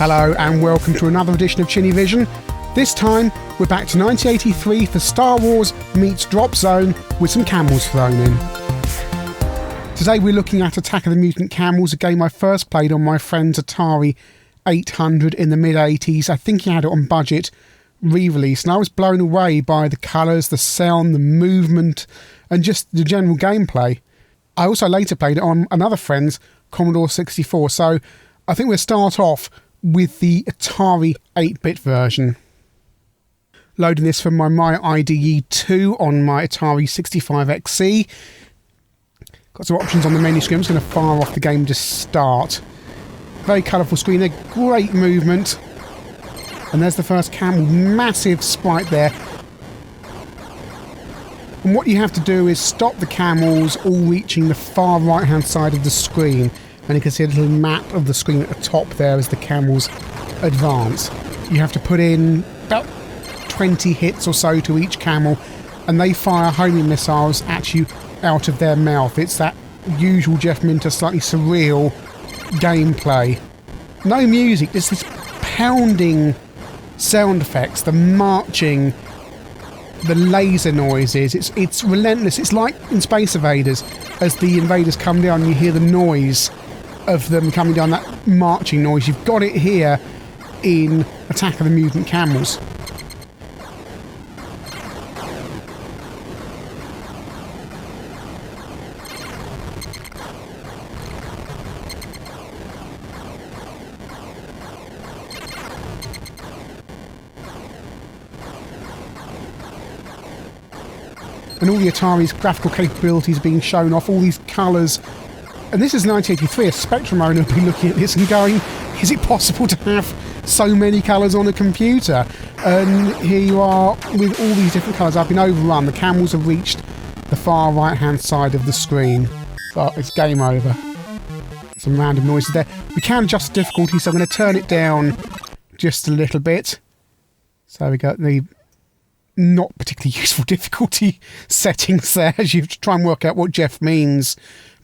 Hello and welcome to another edition of ChinnyVision. This time we're back to 1983 for Star Wars meets Drop Zone with some camels thrown in. Today we're looking at Attack of the Mutant Camels, a game I first played on my friend's Atari 800 in the mid-80s. I think he had it on budget re-release, and I was blown away by the colours, the sound, the movement and just the general gameplay. I also later played it on another friend's Commodore 64, so I think we'll start off with the Atari 8-bit version. Loading this from my IDE 2 on my Atari 65XC. Got some options on the menu screen. I'm just going to fire off the game to start. Very colourful screen there, great movement. And there's the first camel, massive sprite there. And what you have to do is stop the camels all reaching the far right hand side of the screen. And you can see a little map of the screen at the top there as the camels advance. You have to put in about 20 hits or so to each camel, and they fire homing missiles at you out of their mouth. It's that usual Jeff Minter, slightly surreal gameplay. No music, just this pounding sound effects, the marching, the laser noises. It's relentless. It's like in Space Invaders. As the invaders come down, you hear the noise of them coming down, that marching noise. You've got it here in Attack of the Mutant Camels. And all the Atari's graphical capabilities being shown off, all these colours. And this is 1983, a Spectrum owner will be looking at this and going, is it possible to have so many colours on a computer? And here you are with all these different colours. I've been overrun. The camels have reached the far right hand side of the screen. But it's game over. Some random noises there. We can adjust the difficulty, so I'm going to turn it down just a little bit. So we got the not particularly useful difficulty settings there as you try and work out what Jeff means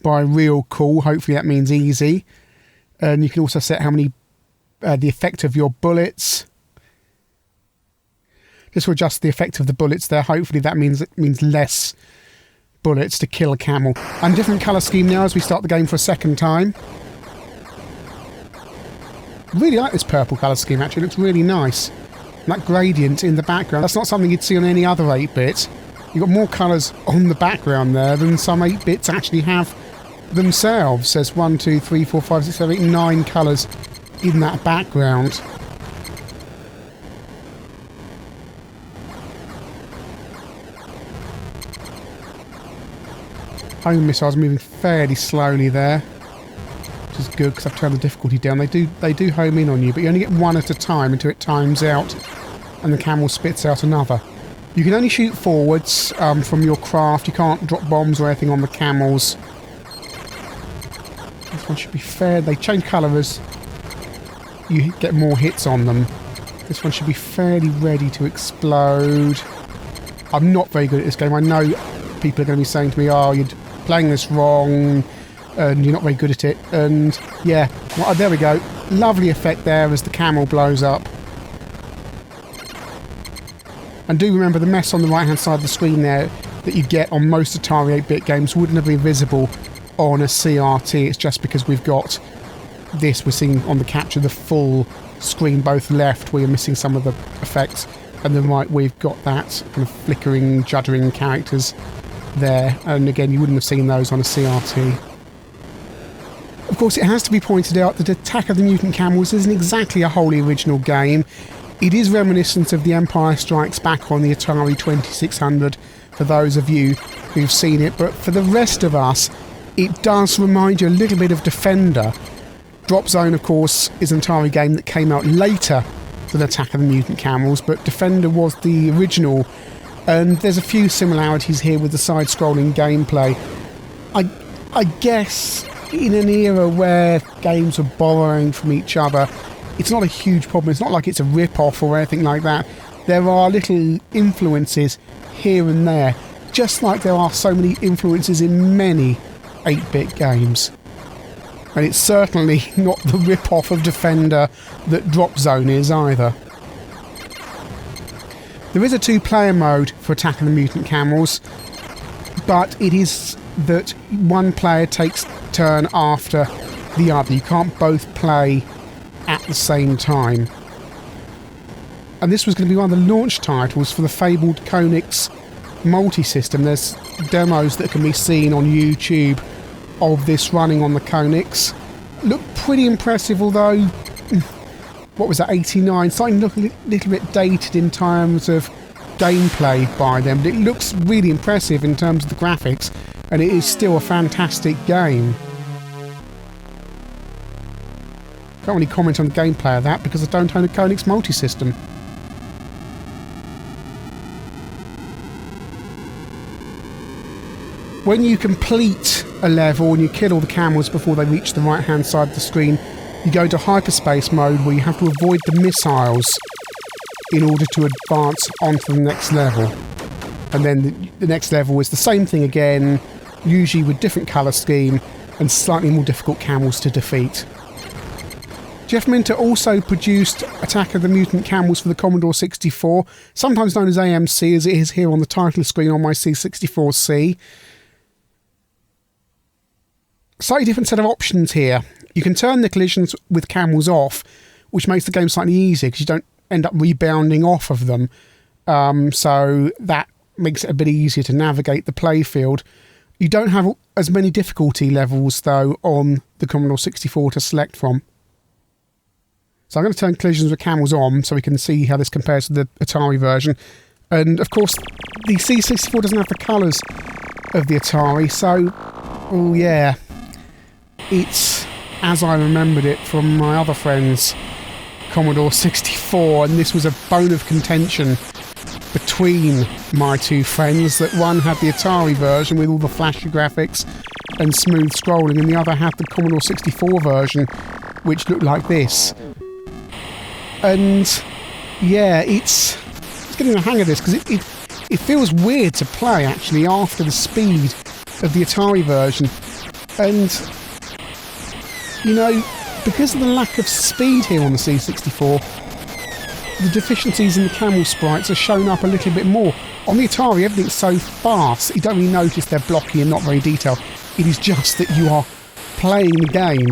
by real cool. Hopefully that means easy. And you can also set how many the effect of your bullets. Just to adjust the effect of the bullets there. Hopefully that means less bullets to kill a camel. And different colour scheme now as we start the game for a second time. Really like this purple colour scheme actually. It looks really nice. And that gradient in the background, that's not something you'd see on any other 8-bit. You've got more colours on the background there than some 8-bits actually have themselves. There's 1, 2, 3, 4, 5, 6, 7, 8, 9 colours in that background. Home missiles moving fairly slowly there, which is good because I've turned the difficulty down. They do home in on you, but you only get one at a time until it times out and the camel spits out another. You can only shoot forwards from your craft. You can't drop bombs or anything on the camels. This one should be fair. They change colour as you get more hits on them. This one should be fairly ready to explode. I'm not very good at this game. I know people are going to be saying to me, oh, you're playing this wrong and you're not very good at it. And yeah, well, there we go. Lovely effect there as the camel blows up. And do remember the mess on the right hand side of the screen there that you get on most Atari 8-bit games wouldn't have been visible on a CRT. It's just because we've got this, we're seeing on the capture the full screen, both left where you're missing some of the effects and then right we've got that kind of flickering, juddering characters there. And again, you wouldn't have seen those on a CRT. Of course, it has to be pointed out that Attack of the Mutant Camels isn't exactly a wholly original game. It is reminiscent of The Empire Strikes Back on the Atari 2600 for those of you who've seen it, but for the rest of us, it does remind you a little bit of Defender. Drop Zone, of course, is an Atari game that came out later than Attack of the Mutant Camels, but Defender was the original, and there's a few similarities here with the side-scrolling gameplay. I guess in an era where games were borrowing from each other, it's not a huge problem. It's not like it's a rip-off or anything like that. There are little influences here and there, just like there are so many influences in many 8-bit games. And it's certainly not the rip-off of Defender that Drop Zone is either. There is a 2-player mode for Attack of the Mutant Camels, but it is that one player takes turn after the other. You can't both play at the same time. And this was going to be one of the launch titles for the fabled Konix multi-system. There's demos that can be seen on YouTube of this running on the Konix. Looked pretty impressive, although, what was that, 89? Starting to look a little bit dated in terms of gameplay by them, but it looks really impressive in terms of the graphics, and it is still a fantastic game. Can't really comment on the gameplay of that because I don't own a Konix multi-system. When you complete a level and you kill all the camels before they reach the right hand side of the screen, you go to hyperspace mode where you have to avoid the missiles in order to advance onto the next level. And then the next level is the same thing again, usually with different colour scheme and slightly more difficult camels to defeat. Jeff Minter also produced Attack of the Mutant Camels for the Commodore 64, sometimes known as AMC as it is here on the title screen on my C64C. Slightly different set of options here. You can turn the collisions with camels off, which makes the game slightly easier because you don't end up rebounding off of them. So that makes it a bit easier to navigate the playfield. You don't have as many difficulty levels, though, on the Commodore 64 to select from. So I'm going to turn collisions with camels on so we can see how this compares to the Atari version. And, of course, the C64 doesn't have the colours of the Atari, so, oh yeah, it's as I remembered it from my other friend's Commodore 64, and this was a bone of contention between my two friends, that one had the Atari version with all the flashy graphics and smooth scrolling, and the other had the Commodore 64 version, which looked like this. And yeah, it's getting the hang of this, because it feels weird to play actually after the speed of the Atari version. And you know, because of the lack of speed here on the C64, the deficiencies in the camel sprites are shown up a little bit more. On the Atari, everything's so fast, you don't really notice they're blocky and not very detailed. It is just that you are playing the game.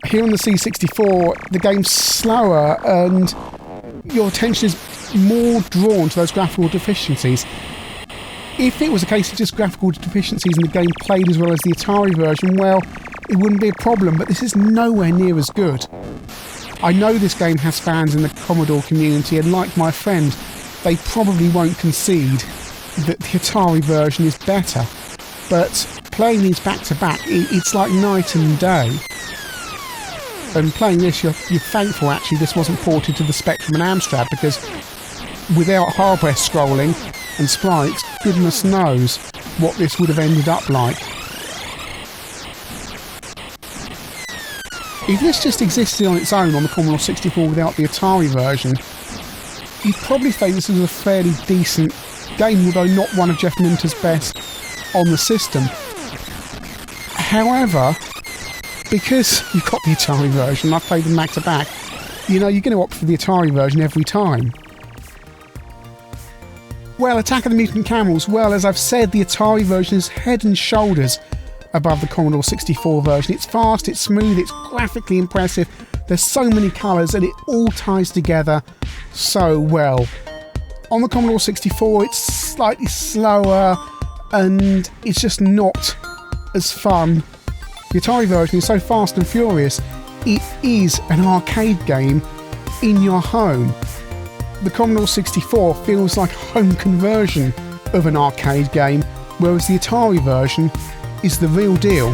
Here on the C64, the game's slower and your attention is more drawn to those graphical deficiencies. If it was a case of just graphical deficiencies and the game played as well as the Atari version, well, it wouldn't be a problem, but this is nowhere near as good. I know this game has fans in the Commodore community, and like my friend, they probably won't concede that the Atari version is better, but playing these back to back, it's like night and day. And playing this, you're thankful actually this wasn't ported to the Spectrum and Amstrad, because without hardware scrolling and sprites, goodness knows what this would have ended up like. If this just existed on its own on the Commodore 64 without the Atari version, you'd probably think this is a fairly decent game, although not one of Jeff Minter's best on the system. However, because you've got the Atari version, and I've played them back to back, you know, you're going to opt for the Atari version every time. Well, Attack of the Mutant Camels, well, as I've said, the Atari version is head and shoulders above the Commodore 64 version. It's fast, it's smooth, it's graphically impressive, there's so many colours and it all ties together so well. On the Commodore 64 it's slightly slower and it's just not as fun. The Atari version is so fast and furious, it is an arcade game in your home. The Commodore 64 feels like a home conversion of an arcade game, whereas the Atari version is the real deal.